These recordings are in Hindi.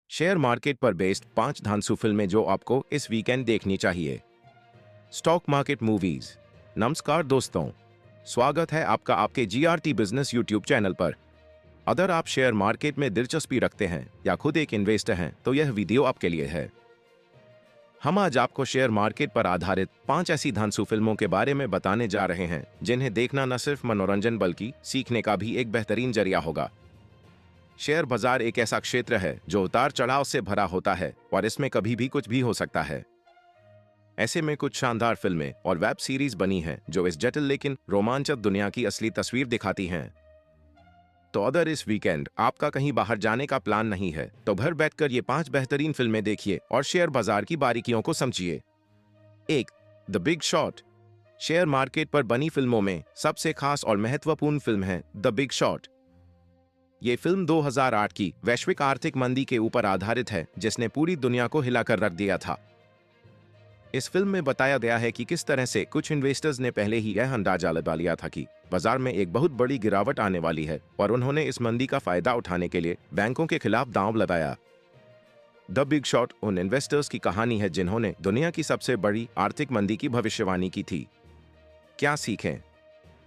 शेयर मार्केट पर बेस्ड 5 धांसू फिल्में जो आपको इस वीकेंड देखनी चाहिए। Stock market movies. नमस्कार दोस्तों, स्वागत है आपका आपके जीआरटी बिजनेस यूट्यूब चैनल पर। अगर आप शेयर मार्केट में दिलचस्पी रखते हैं या खुद एक इन्वेस्टर हैं तो यह वीडियो आपके लिए है। हम आज आपको शेयर मार्केट पर आधारित 5 ऐसी धांसू फिल्मों के बारे में बताने जा रहे हैं जिन्हें देखना न सिर्फ मनोरंजन बल्कि सीखने का भी एक बेहतरीन जरिया होगा। शेयर बाजार एक ऐसा क्षेत्र है जो उतार चढ़ाव से भरा होता है और इसमें कभी भी कुछ भी हो सकता है। ऐसे में कुछ शानदार फिल्में और वेब सीरीज बनी हैं जो इस जटिल लेकिन रोमांचक दुनिया की असली तस्वीर दिखाती हैं। तो अगर इस वीकेंड आपका कहीं बाहर जाने का प्लान नहीं है तो घर बैठकर ये 5 बेहतरीन फिल्में देखिए और शेयर बाजार की बारीकियों को समझिए। 1. The big shot. Share market पर बनी फिल्मों में सबसे खास और महत्वपूर्ण फिल्म है द बिग शॉट। ये फिल्म 2008 की वैश्विक आर्थिक मंदी के ऊपर आधारित है जिसने पूरी दुनिया को हिलाकर रख दिया था। इस फिल्म में बताया गया है कि किस तरह से कुछ इन्वेस्टर्स ने पहले ही यह अंदाजा लगा लिया था कि बाजार में एक बहुत बड़ी गिरावट आने वाली है और उन्होंने इस मंदी का फायदा उठाने के लिए बैंकों के खिलाफ दांव लगाया। द बिग शॉट उन इन्वेस्टर्स की कहानी है जिन्होंने दुनिया की सबसे बड़ी आर्थिक मंदी की भविष्यवाणी की थी। क्या सीखें?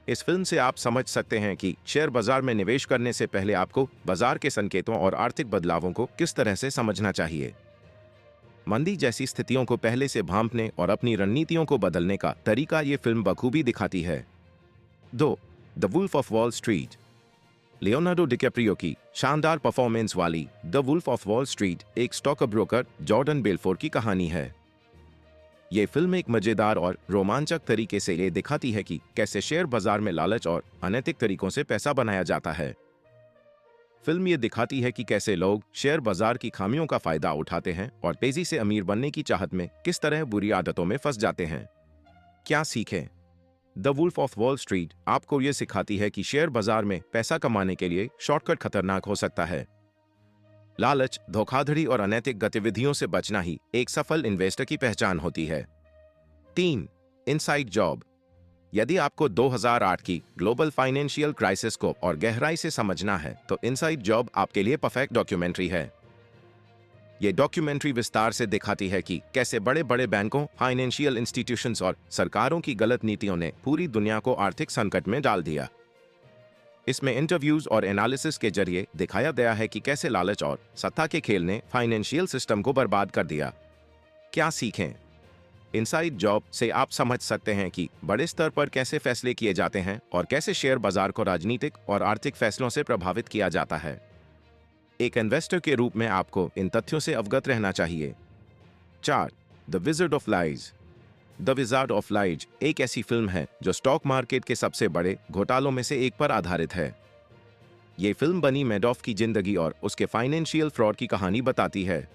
इस फिल्म से आप समझ सकते हैं कि शेयर बाजार में निवेश करने से पहले आपको बाजार के संकेतों और आर्थिक बदलावों को किस तरह से समझना चाहिए। मंदी जैसी स्थितियों को पहले से भांपने और अपनी रणनीतियों को बदलने का तरीका ये फिल्म बखूबी दिखाती है। 2. The wolf of Wall Street. Leonardo DiCaprio की शानदार परफॉर्मेंस वाली the wolf of Wall Street एक स्टॉक ब्रोकर जॉर्डन बेलफोर की कहानी है। ये फिल्म एक मजेदार और रोमांचक तरीके से ये दिखाती है कि कैसे शेयर बाजार में लालच और अनैतिक तरीकों से पैसा बनाया जाता है। फिल्म ये दिखाती है कि कैसे लोग शेयर बाजार की खामियों का फायदा उठाते हैं और तेजी से अमीर बनने की चाहत में किस तरह बुरी आदतों में फंस जाते हैं। क्या सीखें? The wolf of Wall Street आपको ये सिखाती है कि शेयर बाजार में पैसा कमाने के लिए शॉर्टकट खतरनाक हो सकता है। लालच, धोखाधड़ी और अनैतिक गतिविधियों से बचना ही एक सफल इन्वेस्टर की पहचान होती है। 3. Inside job. यदि आपको 2008 की ग्लोबल फाइनेंशियल क्राइसिस को और गहराई से समझना है तो इनसाइड जॉब आपके लिए परफेक्ट डॉक्यूमेंट्री है। ये डॉक्यूमेंट्री विस्तार से दिखाती है कि कैसे बड़े बड़े बैंकों, फाइनेंशियल इंस्टीट्यूशंस और सरकारों की गलत नीतियों ने पूरी दुनिया को आर्थिक संकट में डाल दिया। इसमें इंटरव्यूज और एनालिसिस के जरिए दिखाया गया है कि कैसे लालच और सत्ता के खेल ने फाइनेंशियल सिस्टम को बर्बाद कर दिया। क्या सीखें? इनसाइड जॉब से आप समझ सकते हैं कि बड़े स्तर पर कैसे फैसले किए जाते हैं और कैसे शेयर बाजार को राजनीतिक और आर्थिक फैसलों से प्रभावित किया जाता है। एक इन्वेस्टर के रूप में आपको इन तथ्यों से अवगत रहना चाहिए। 4. The wizard of lies. The wizard of lies एक ऐसी फिल्म है जो स्टॉक मार्केट के सबसे बड़े घोटालों में से एक पर आधारित है। ये फिल्म बनी मैडॉफ की जिंदगी और उसके फाइनेंशियल फ्रॉड की कहानी बताती है।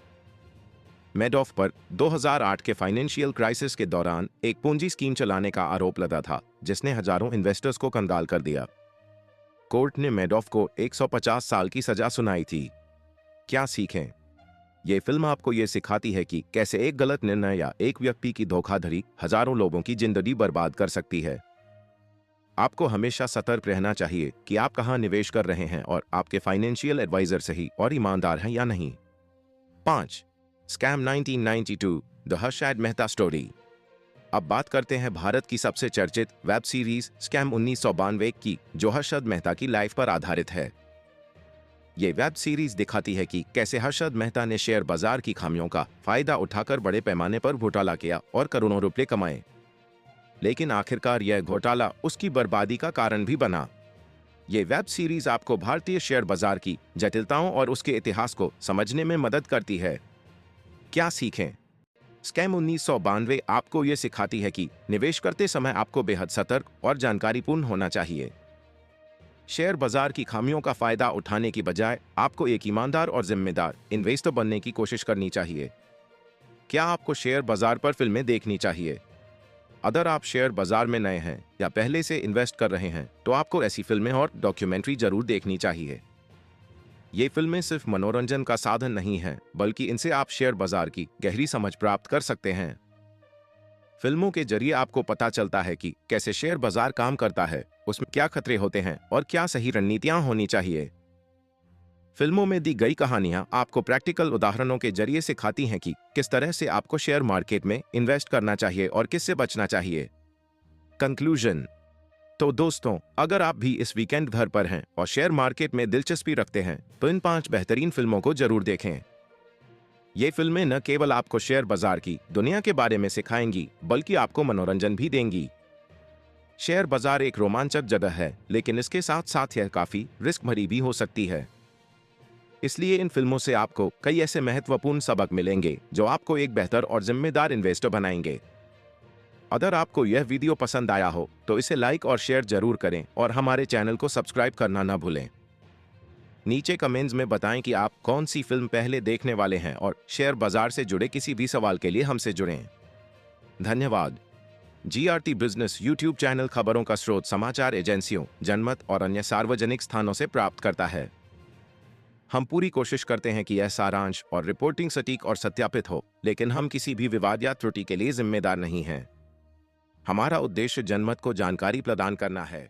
मैडॉफ पर 2008 के फाइनेंशियल क्राइसिस के दौरान एक पूंजी स्कीम चलाने का आरोप लगा था जिसने हजारों इन्वेस्टर्स को कंगाल कर दिया। कोर्ट ने मैडॉफ को 150 साल की सजा सुनाई थी। क्या सीखें? यह फिल्म आपको यह सिखाती है कि कैसे एक गलत निर्णय या एक व्यक्ति की धोखाधड़ी हजारों लोगों की जिंदगी बर्बाद कर सकती है। आपको हमेशा सतर्क रहना चाहिए कि आप कहां निवेश कर रहे हैं और आपके फाइनेंशियल एडवाइजर सही और ईमानदार हैं या नहीं। 5. Scam 1992 the Harshad Mehta story. अब बात करते हैं भारत की सबसे चर्चित वेब सीरीज स्कैम 1992 की जो हर्षद मेहता की लाइफ पर आधारित है। ये वेब सीरीज दिखाती है कि कैसे हर्षद मेहता ने शेयर बाजार की खामियों का फायदा उठाकर बड़े पैमाने पर घोटाला किया और करोड़ों रुपए कमाए। लेकिन आखिरकार यह घोटाला उसकी बर्बादी का कारण भी बना। ये वेब सीरीज आपको भारतीय शेयर बाजार की जटिलताओं और उसके इतिहास को समझने में मदद करती है। क्या सीखें? स्कैम 1992 आपको यह सिखाती है कि निवेश करते समय आपको बेहद सतर्क और जानकारीपूर्ण होना चाहिए। शेयर बाजार की खामियों का फायदा उठाने की बजाय आपको एक ईमानदार और जिम्मेदार इन्वेस्टर बनने की कोशिश करनी चाहिए। क्या आपको शेयर बाजार पर फिल्में देखनी चाहिए? अगर आप शेयर बाजार में नए हैं या पहले से इन्वेस्ट कर रहे हैं तो आपको ऐसी फिल्में और डॉक्यूमेंट्री जरूर देखनी चाहिए। ये फिल्में सिर्फ मनोरंजन का साधन नहीं हैं, बल्कि इनसे आप शेयर बाजार की गहरी समझ प्राप्त कर सकते हैं। फिल्मों के जरिए आपको पता चलता है कि कैसे शेयर बाजार काम करता है, उसमें क्या खतरे होते हैं और क्या सही रणनीतियां होनी चाहिए। फिल्मों में दी गई कहानियां आपको प्रैक्टिकल उदाहरणों के जरिए सिखाती हैं कि किस तरह से आपको शेयर मार्केट में इन्वेस्ट करना चाहिए और किससे बचना चाहिए। कंक्लूजन। तो दोस्तों, अगर आप भी इस वीकेंड घर पर हैं और शेयर मार्केट में दिलचस्पी रखते हैं तो इन 5 बेहतरीन फिल्मों को जरूर देखें। ये फिल्में न केवल आपको शेयर बाजार की दुनिया के बारे में सिखाएंगी बल्कि आपको मनोरंजन भी देंगी। शेयर बाजार एक रोमांचक जगह है, लेकिन इसके साथ साथ यह काफी रिस्क भरी भी हो सकती है। इसलिए इन फिल्मों से आपको कई ऐसे महत्वपूर्ण सबक मिलेंगे जो आपको एक बेहतर और जिम्मेदार इन्वेस्टर बनाएंगे। अगर आपको यह वीडियो पसंद आया हो तो इसे लाइक और शेयर जरूर करें और हमारे चैनल को सब्सक्राइब करना न भूलें। नीचे कमेंट्स में बताएं कि आप कौन सी फिल्म पहले देखने वाले हैं और शेयर बाजार से जुड़े किसी भी सवाल के लिए हमसे जुड़ें। धन्यवाद। जीआरटी बिजनेस यूट्यूब चैनल खबरों का स्रोत समाचार एजेंसियों, जनमत और अन्य सार्वजनिक स्थानों से प्राप्त करता है। हम पूरी कोशिश करते हैं कि यह सारांश और रिपोर्टिंग सटीक और सत्यापित हो, लेकिन हम किसी भी विवाद या त्रुटि के लिए जिम्मेदार नहीं हैं। हमारा उद्देश्य जनमत को जानकारी प्रदान करना है।